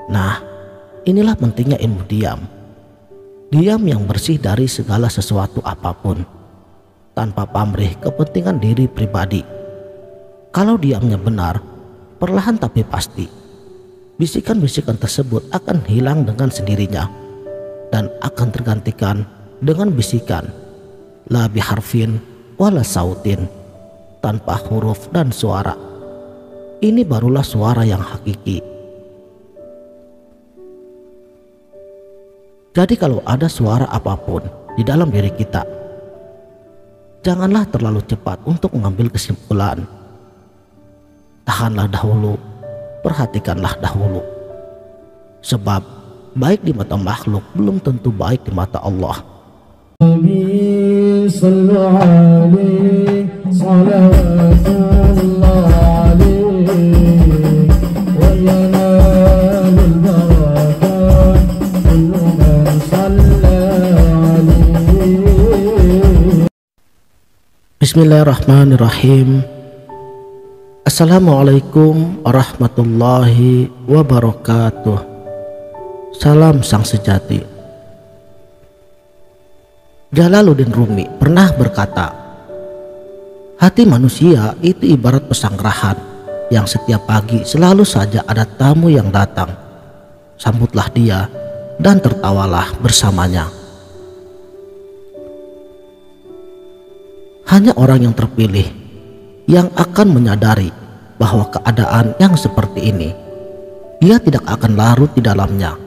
Nah, inilah pentingnya ilmu diam. Diam yang bersih dari segala sesuatu apapun, tanpa pamrih kepentingan diri pribadi. Kalau diamnya benar, perlahan tapi pasti, bisikan-bisikan tersebut akan hilang dengan sendirinya dan akan tergantikan dengan bisikan la biharfin wala sautin, tanpa huruf dan suara. Ini barulah suara yang hakiki. Jadi kalau ada suara apapun di dalam diri kita, janganlah terlalu cepat untuk mengambil kesimpulan. Tahanlah dahulu, perhatikanlah dahulu. Sebab baik di mata makhluk belum tentu baik di mata Allah. Bismillahirrahmanirrahim. Assalamualaikum warahmatullahi wabarakatuh. Salam sang sejati. Jalaluddin Rumi pernah berkata, hati manusia itu ibarat pesanggerahan yang setiap pagi selalu saja ada tamu yang datang. Sambutlah dia dan tertawalah bersamanya. Hanya orang yang terpilih yang akan menyadari bahwa keadaan yang seperti ini, dia tidak akan larut di dalamnya.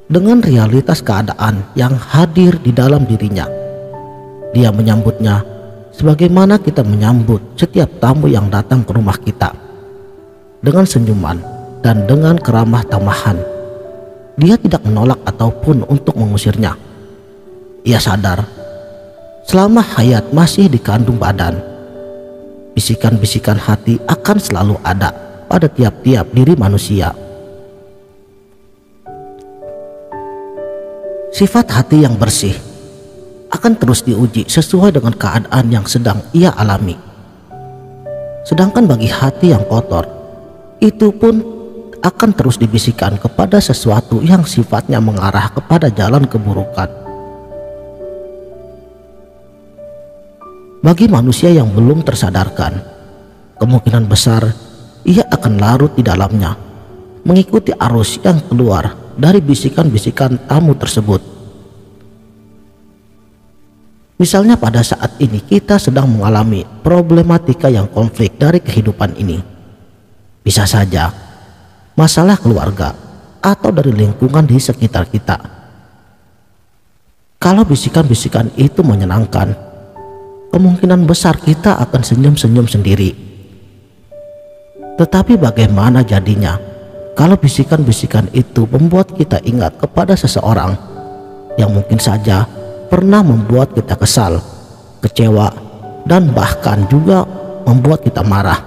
Dengan realitas keadaan yang hadir di dalam dirinya, dia menyambutnya sebagaimana kita menyambut setiap tamu yang datang ke rumah kita, dengan senyuman dan dengan keramah tamahan. Dia tidak menolak ataupun untuk mengusirnya. Ia sadar selama hayat masih dikandung badan, bisikan-bisikan hati akan selalu ada pada tiap-tiap diri manusia. Sifat hati yang bersih akan terus diuji sesuai dengan keadaan yang sedang ia alami. Sedangkan bagi hati yang kotor, itu pun akan terus dibisikkan kepada sesuatu yang sifatnya mengarah kepada jalan keburukan. Bagi manusia yang belum tersadarkan, kemungkinan besar ia akan larut di dalamnya, mengikuti arus yang keluar dari bisikan-bisikan tamu tersebut. Misalnya pada saat ini kita sedang mengalami problematika yang konflik dari kehidupan ini. Bisa saja masalah keluarga atau dari lingkungan di sekitar kita. Kalau bisikan-bisikan itu menyenangkan, kemungkinan besar kita akan senyum-senyum sendiri. Tetapi bagaimana jadinya kalau bisikan-bisikan itu membuat kita ingat kepada seseorang yang mungkin saja pernah membuat kita kesal, kecewa, dan bahkan juga membuat kita marah?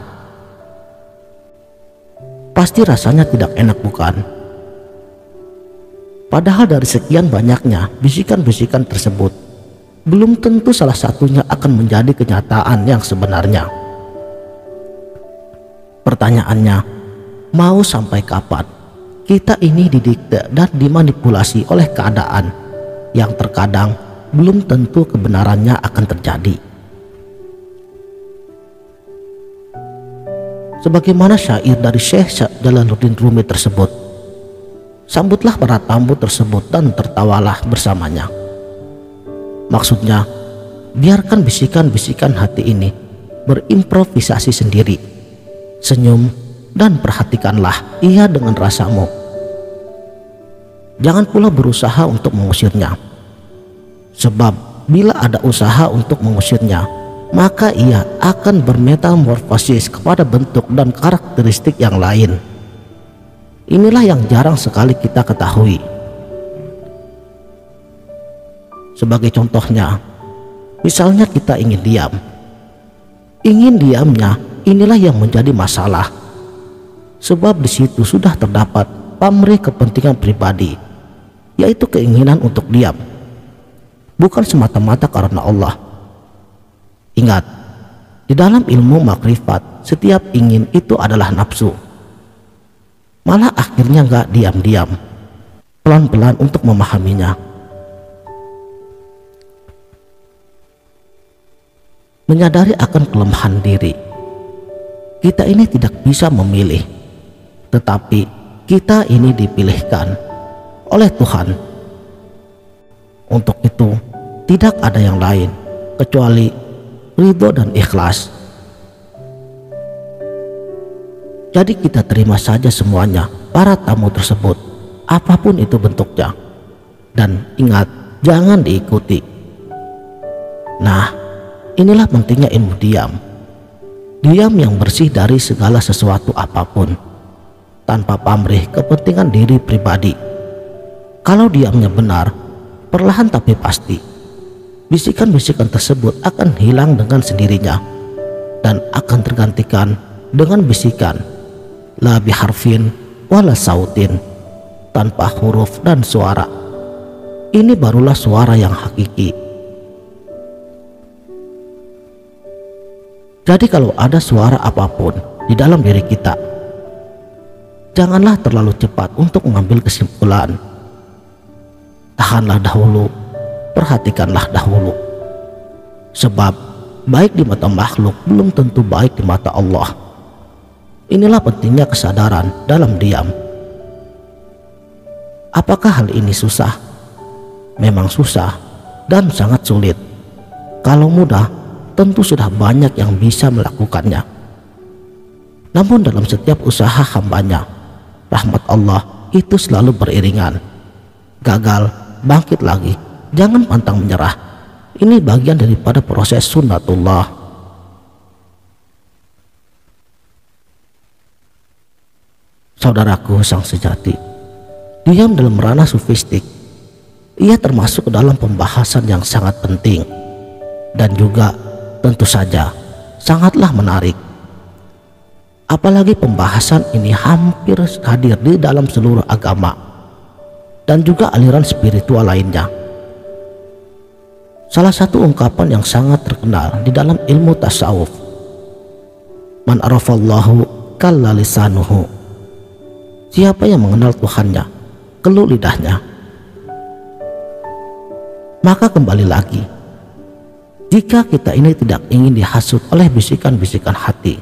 Pasti rasanya tidak enak, bukan? Padahal dari sekian banyaknya bisikan-bisikan tersebut, belum tentu salah satunya akan menjadi kenyataan yang sebenarnya. Pertanyaannya, mau sampai kapan kita ini didikte dan dimanipulasi oleh keadaan yang terkadang belum tentu kebenarannya akan terjadi? Sebagaimana syair dari Syekh Jalaluddin Rumi tersebut, sambutlah para tamu tersebut dan tertawalah bersamanya. Maksudnya, biarkan bisikan-bisikan hati ini berimprovisasi sendiri. Senyum dan perhatikanlah ia dengan rasamu. Jangan pula berusaha untuk mengusirnya. Sebab bila ada usaha untuk mengusirnya, maka ia akan bermetamorfosis kepada bentuk dan karakteristik yang lain. Inilah yang jarang sekali kita ketahui. Sebagai contohnya, misalnya kita ingin diam. Ingin diamnya inilah yang menjadi masalah. Sebab di situ sudah terdapat pamrih kepentingan pribadi, yaitu keinginan untuk diam, bukan semata-mata karena Allah. Ingat, di dalam ilmu makrifat, setiap ingin itu adalah nafsu. malah akhirnya nggak diam-diam, pelan-pelan untuk memahaminya. Menyadari akan kelemahan diri, kita ini tidak bisa memilih, tetapi kita ini dipilihkan oleh Tuhan. Untuk itu tidak ada yang lain kecuali ridho dan ikhlas. Jadi kita terima saja semuanya para tamu tersebut, apapun itu bentuknya, dan ingat, jangan diikuti. Nah, inilah pentingnya ilmu diam. Diam yang bersih dari segala sesuatu apapun, tanpa pamrih kepentingan diri pribadi. Kalau diamnya benar, perlahan tapi pasti, bisikan-bisikan tersebut akan hilang dengan sendirinya dan akan tergantikan dengan bisikan la biharfin wala sautin, tanpa huruf dan suara. Ini barulah suara yang hakiki. Jadi kalau ada suara apapun di dalam diri kita, janganlah terlalu cepat untuk mengambil kesimpulan. Tahanlah dahulu, perhatikanlah dahulu. Sebab baik di mata makhluk belum tentu baik di mata Allah. Inilah pentingnya kesadaran dalam diam. Apakah hal ini susah? Memang susah dan sangat sulit. Kalau mudah, tentu sudah banyak yang bisa melakukannya. Namun dalam setiap usaha hambanya, rahmat Allah itu selalu beriringan. Gagal, bangkit lagi, jangan pantang menyerah. Ini bagian daripada proses sunnatullah. Saudaraku sang sejati, diam dalam ranah sufistik, ia termasuk ke dalam pembahasan yang sangat penting dan juga tentu saja sangatlah menarik. Apalagi pembahasan ini hampir hadir di dalam seluruh agama dan juga aliran spiritual lainnya. Salah satu ungkapan yang sangat terkenal di dalam ilmu tasawuf, man arafallahu kalla lisanuhu, siapa yang mengenal Tuhannya keluh lidahnya. Maka kembali lagi, jika kita ini tidak ingin dihasut oleh bisikan-bisikan hati,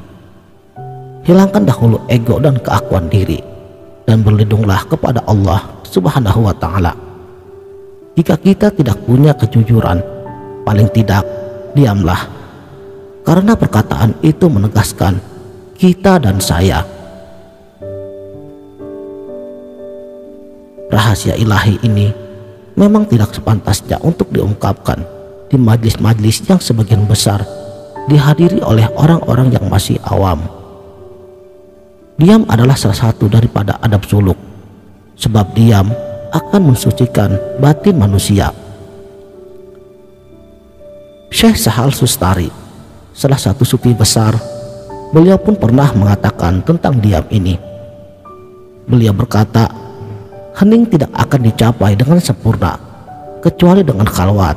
hilangkan dahulu ego dan keakuan diri dan berlindunglah kepada Allah Subhanahu wa Ta'ala. Jika kita tidak punya kejujuran, paling tidak diamlah, karena perkataan itu menegaskan kita dan saya. Rahasia ilahi ini memang tidak sepantasnya untuk diungkapkan di majlis-majlis yang sebagian besar dihadiri oleh orang-orang yang masih awam. Diam adalah salah satu daripada adab suluk, sebab diam akan mensucikan batin manusia. Syekh Sahal Sustari, salah satu sufi besar, beliau pun pernah mengatakan tentang diam ini. Beliau berkata, hening tidak akan dicapai dengan sempurna kecuali dengan khalwat,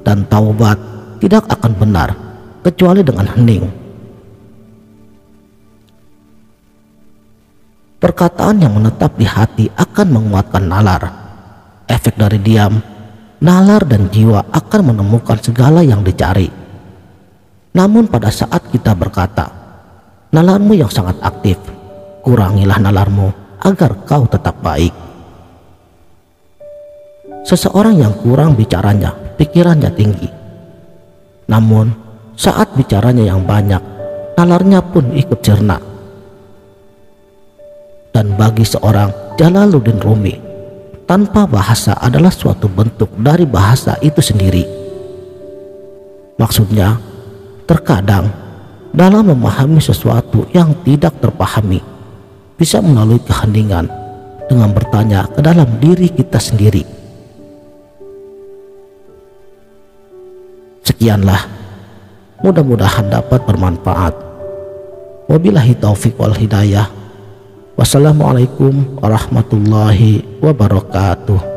dan taubat tidak akan benar kecuali dengan hening. Perkataan yang menetap di hati akan menguatkan nalar. Efek dari diam, nalar dan jiwa akan menemukan segala yang dicari. Namun pada saat kita berkata, nalarmu yang sangat aktif, kurangilah nalarmu agar kau tetap baik. Seseorang yang kurang bicaranya, pikirannya tinggi. Namun saat bicaranya yang banyak, nalarnya pun ikut cerna. Dan bagi seorang Jalaluddin Rumi, tanpa bahasa adalah suatu bentuk dari bahasa itu sendiri. Maksudnya, terkadang dalam memahami sesuatu yang tidak terpahami, bisa melalui keheningan dengan bertanya ke dalam diri kita sendiri. Sekianlah, mudah-mudahan dapat bermanfaat. Wabillahi taufiq wal hidayah. Wassalamualaikum warahmatullahi wabarakatuh.